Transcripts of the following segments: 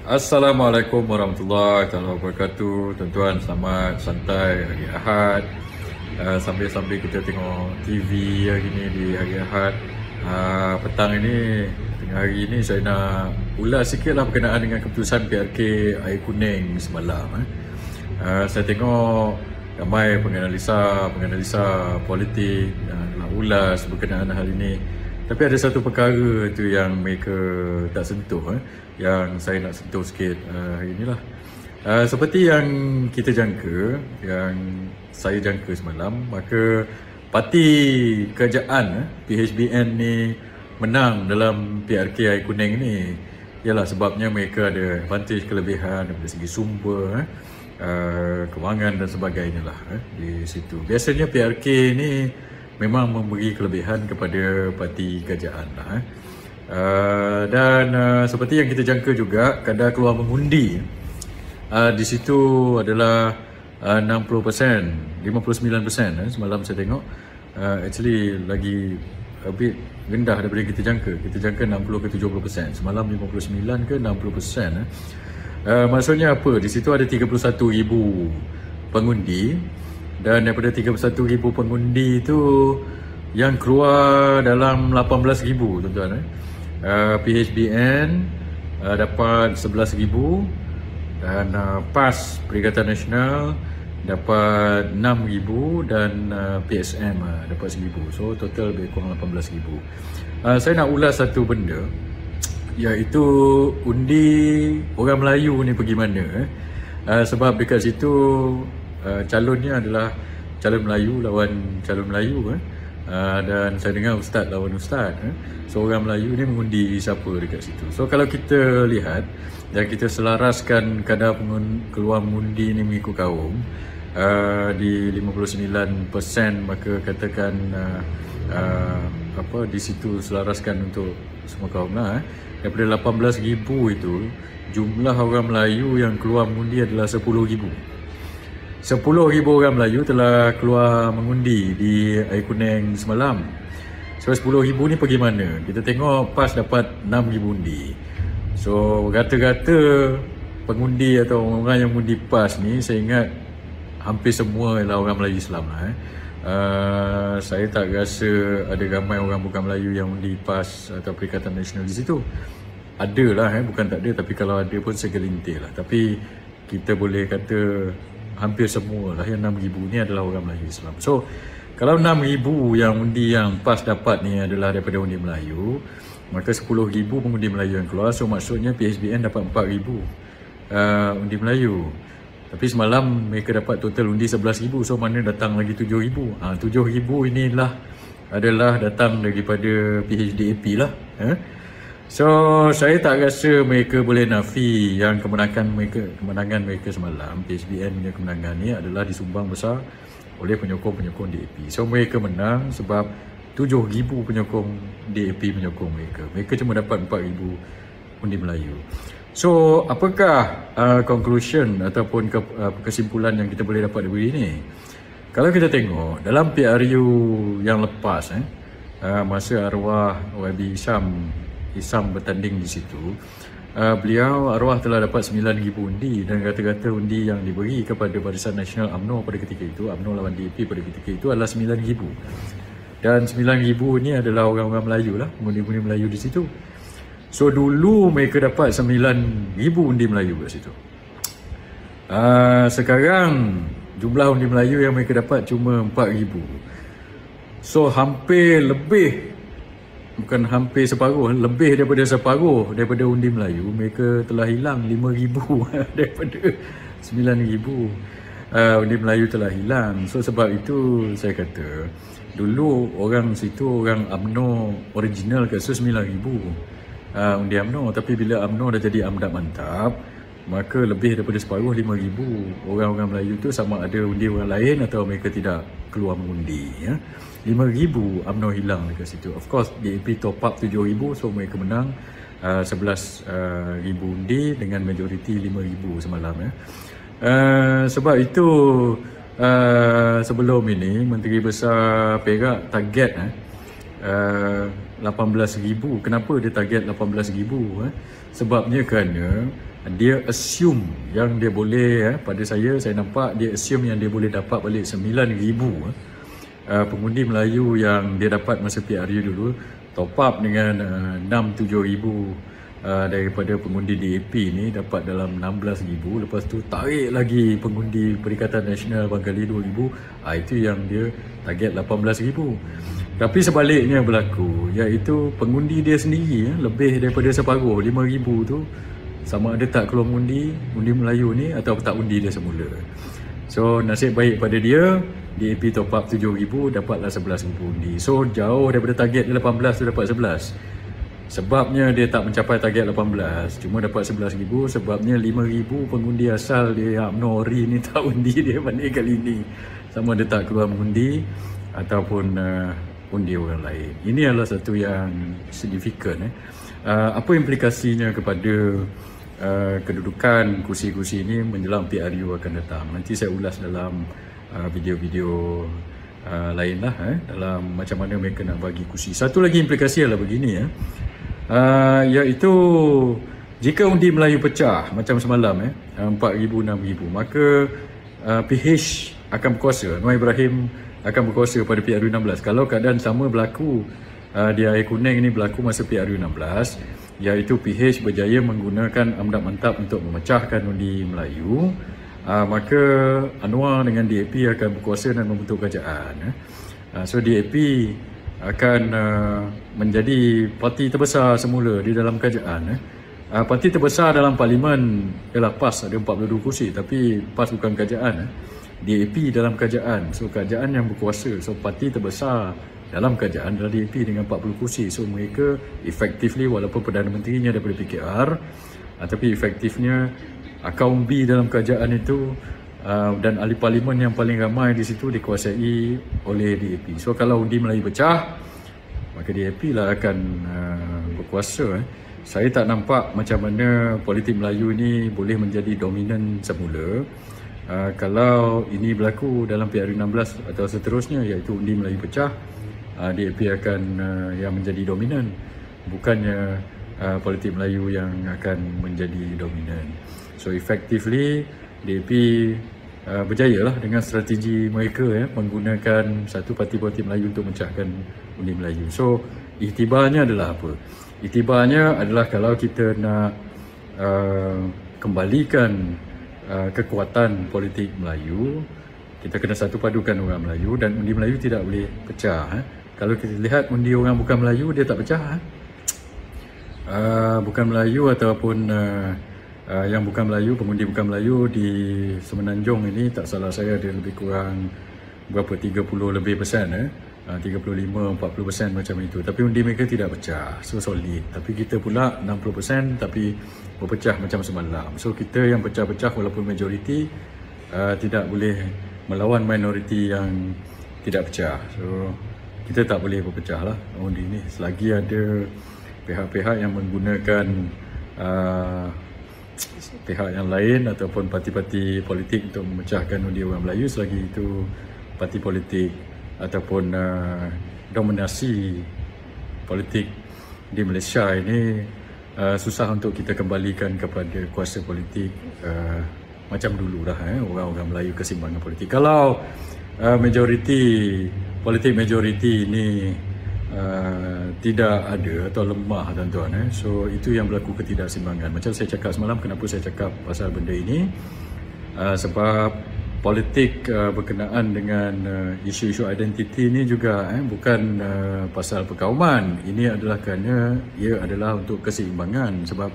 Assalamualaikum warahmatullahi wabarakatuh. Tuan-tuan, selamat santai hari Ahad. Sambil-sambil kita tengok TV hari ni di hari Ahad. Petang ini, tengah hari ini saya nak ulas sikit lah berkenaan dengan keputusan PRK Air Kuning semalam. Saya tengok ramai penganalisa politik nak ulas berkenaan hal ini. Tapi ada satu perkara tu yang mereka tak sentuh, yang saya nak sentuh sikit hari inilah. Seperti yang kita jangka, yang saya jangka semalam, maka parti kerajaan PHBN ni menang dalam PRK Air Kuning ni. Ialah sebabnya mereka ada advantage, kelebihan dari segi sumber, kewangan dan sebagainya lah di situ. Biasanya PRK ni memang memberi kelebihan kepada parti kerajaan lah. Dan seperti yang kita jangka juga, kadar keluar mengundi di situ adalah 60%, 59%. Semalam saya tengok actually lagi a bit rendah daripada yang kita jangka. Kita jangka 60 ke 70%. Semalam 59 ke 60%. Maksudnya apa? Di situ ada 31,000 pengundi. Dan daripada 31,000 pengundi itu yang keluar dalam 18,000, tuan-tuan. PHBN dapat 11,000 dan PAS Perikatan Nasional dapat 6,000 dan PSM dapat 1,000. So total lebih kurang 18,000. Saya nak ulas satu benda, iaitu undi orang Melayu ni pergi mana. Sebab dekat situ calonnya adalah calon Melayu lawan calon Melayu, dan saya dengar ustaz lawan ustaz. So orang Melayu ni mengundi siapa dekat situ. So kalau kita lihat dan kita selaraskan kadar keluar mengundi ni mengikut kaum, di 59%, maka katakan di situ selaraskan untuk semua kaum lah. Daripada 18,000 itu, jumlah orang Melayu yang keluar mengundi adalah 10,000. 10,000 orang Melayu telah keluar mengundi di Air Kuning semalam. So 10,000 ni pergi mana? Kita tengok PAS dapat 6,000 undi. So rata-rata pengundi atau orang yang mengundi PAS ni, saya ingat hampir semua ialah orang Melayu Islam lah. Saya tak rasa ada ramai orang bukan Melayu yang undi PAS atau Perikatan Nasional di situ. Ada lah, bukan tak ada, tapi kalau ada pun segelintir lah. Tapi kita boleh kata hampir semua lah yang 6,000 ni adalah orang Melayu Islam. So kalau 6,000 yang undi yang PAS dapat ni adalah daripada undi Melayu, maka 10,000 pengundi Melayu yang keluar. So maksudnya PHBN dapat 4,000 undi Melayu. Tapi semalam mereka dapat total undi 11,000. So mana datang lagi 7,000? 7,000 inilah adalah datang daripada PHDAP lah. So saya tak rasa mereka boleh nafi yang kemenangan mereka semalam, PHBN punya kemenangan ni adalah disumbang besar oleh penyokong-penyokong DAP. So mereka menang sebab 7,000 penyokong DAP menyokong mereka. Mereka cuma dapat 4,000 undi Melayu. So apakah conclusion ataupun kesimpulan yang kita boleh dapat dari ini? Kalau kita tengok dalam PRU yang lepas, masa arwah YB Isam bertanding di situ, beliau arwah telah dapat 9,000 undi, dan kata-kata undi yang diberi kepada Barisan Nasional UMNO pada ketika itu, UMNO lawan DAP pada ketika itu adalah 9,000. Dan 9,000 ni adalah orang-orang Melayu lah, undi-undi Melayu di situ. So dulu mereka dapat 9,000 undi Melayu kat situ. Sekarang jumlah undi Melayu yang mereka dapat cuma 4,000. So hampir lebih, bukan hampir separuh, lebih daripada separuh daripada undi Melayu. Mereka telah hilang 5,000 daripada 9,000. Undi Melayu telah hilang. So sebab itu saya kata, dulu orang situ, orang UMNO original kat situ 9,000 undi UMNO. Tapi bila UMNO dah jadi amdap mantap, maka lebih daripada separuh, 5,000 orang-orang Melayu tu sama ada undi orang lain atau mereka tidak keluar mengundi. 5,000 UMNO hilang dekat situ. Of course DAP top up 7,000, so mereka menang 11,000 undi dengan majoriti 5,000 semalam. Sebab itu sebelum ini Menteri Besar Perak target 18,000. Kenapa dia target 18,000? Sebabnya kerana dia assume yang dia boleh, pada saya nampak dia assume yang dia boleh dapat balik 9,000 pengundi Melayu yang dia dapat masa PRU dulu, top up dengan 6-7 ribu daripada pengundi DAP ni, dapat dalam 16,000. Lepas tu tarik lagi pengundi Perikatan Nasional barangkali 2,000. Itu yang dia target 18,000. Tapi sebaliknya berlaku, iaitu pengundi dia sendiri lebih daripada separuh, 5,000 tu sama ada tak keluar undi Melayu ni atau tak undi dia semula. So nasib baik pada dia, DAP top up 7,000, dapatlah 11,000 undi. So jauh daripada target dia 18 tu dapat 11. Sebabnya dia tak mencapai target 18, cuma dapat 11,000 sebabnya 5,000 pengundi asal dia UMNO ORI ni tak undi dia pada kali ni. Sama ada tak keluar mengundi ataupun undi orang lain. Ini adalah satu yang signifikan. Apa implikasinya kepada kedudukan kursi-kursi ini menjelang PRU akan datang? Nanti saya ulas dalam video-video lain lah, dalam macam mana mereka nak bagi kursi. Satu lagi implikasi adalah begini, iaitu jika undi Melayu pecah macam semalam 4,000, 6,000, maka PH akan berkuasa, Anwar Ibrahim akan berkuasa pada PRU 16. Kalau keadaan sama berlaku di air kuning ini berlaku masa PRU 16, iaitu PH berjaya menggunakan amdap mantap untuk memecahkan undi Melayu, maka Anwar dengan DAP akan berkuasa dan membentuk kerajaan. So DAP akan menjadi parti terbesar semula di dalam kerajaan. Parti terbesar dalam parlimen ialah PAS, ada 42 kursi, tapi PAS bukan kerajaan. DAP dalam kerajaan, so kerajaan yang berkuasa. So parti terbesar dalam kerajaan adalah DAP dengan 40 kursi. So mereka effectively, walaupun Perdana Menterinya daripada PKR, tapi efektifnya akar umbi dalam kerajaan itu dan ahli parlimen yang paling ramai di situ dikuasai oleh DAP. So kalau undi Melayu pecah, maka DAP lah akan berkuasa. Saya tak nampak macam mana politik Melayu ni boleh menjadi dominan semula. Kalau ini berlaku dalam PRU 16 atau seterusnya, iaitu undi Melayu pecah, DAP akan yang menjadi dominan, bukannya politik Melayu yang akan menjadi dominan. So effectively DAP berjaya lah dengan strategi mereka, menggunakan satu parti politik Melayu untuk memecahkan undi Melayu. So iktibarnya adalah apa? Iktibarnya adalah kalau kita nak kembalikan kekuatan politik Melayu, kita kena satu padukan orang Melayu, dan undi Melayu tidak boleh pecah. Kalau kita lihat undi orang bukan Melayu, dia tak pecah. Bukan Melayu ataupun yang bukan Melayu, pengundi bukan Melayu di Semenanjung ini, tak salah saya ada lebih kurang berapa, 30 lebih persen, 35-40% macam itu. Tapi undi mereka tidak pecah, so solid. Tapi kita pula 60% tapi berpecah macam semalam. So kita yang pecah-pecah walaupun majoriti tidak boleh melawan minoriti yang tidak pecah. So kita tak boleh berpecah lah undi ini selagi ada pihak-pihak yang menggunakan pihak yang lain ataupun parti-parti politik untuk memecahkan undi orang Melayu. Selagi itu parti politik ataupun dominasi politik di Malaysia ini susah untuk kita kembalikan kepada kuasa politik macam dulu dah, orang-orang Melayu, keseimbangan politik. Kalau politik majoriti ini tidak ada atau lemah, tuan-tuan, so itu yang berlaku ketidakseimbangan. Macam saya cakap semalam, kenapa saya cakap pasal benda ini, sebab politik berkenaan dengan isu-isu identiti ini juga bukan pasal perkauman. Ini adalah kerana ia adalah untuk keseimbangan. Sebab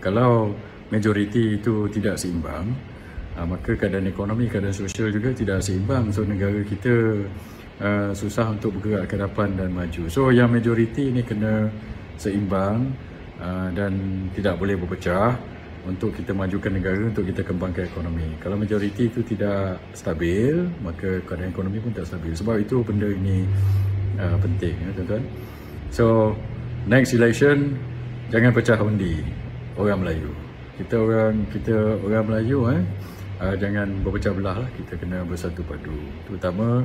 kalau majoriti itu tidak seimbang, maka keadaan ekonomi, keadaan sosial juga tidak seimbang. So negara kita susah untuk bergerak ke depan dan maju. So yang majoriti ini kena seimbang dan tidak boleh berpecah untuk kita majukan negara, untuk kita kembangkan ekonomi. Kalau majoriti itu tidak stabil, maka keadaan ekonomi pun tak stabil. Sebab itu benda ini penting, tuan-tuan. So next election jangan pecah undi orang Melayu. Kita orang Melayu jangan berpecah belah lah. Kita kena bersatu padu, terutama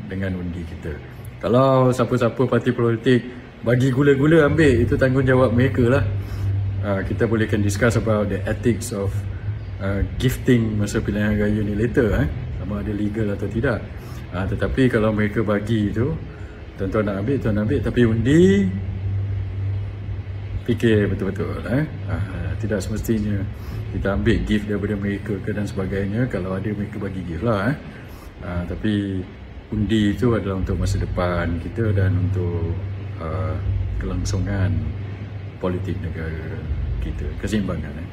dengan undi kita. Kalau siapa-siapa parti politik bagi gula-gula ambil, itu tanggungjawab mereka lah. Kita bolehkan discuss about the ethics of gifting masa pilihan raya ni later, sama ada legal atau tidak. Tetapi kalau mereka bagi tu, tuan-tuan nak ambil, tuan ambil, tapi undi fikir betul-betul. Tidak semestinya kita ambil gift daripada mereka ke dan sebagainya. Kalau ada, mereka bagi gift lah. Tapi undi itu adalah untuk masa depan kita dan untuk kelangsungan politik negara kita, keseimbangan.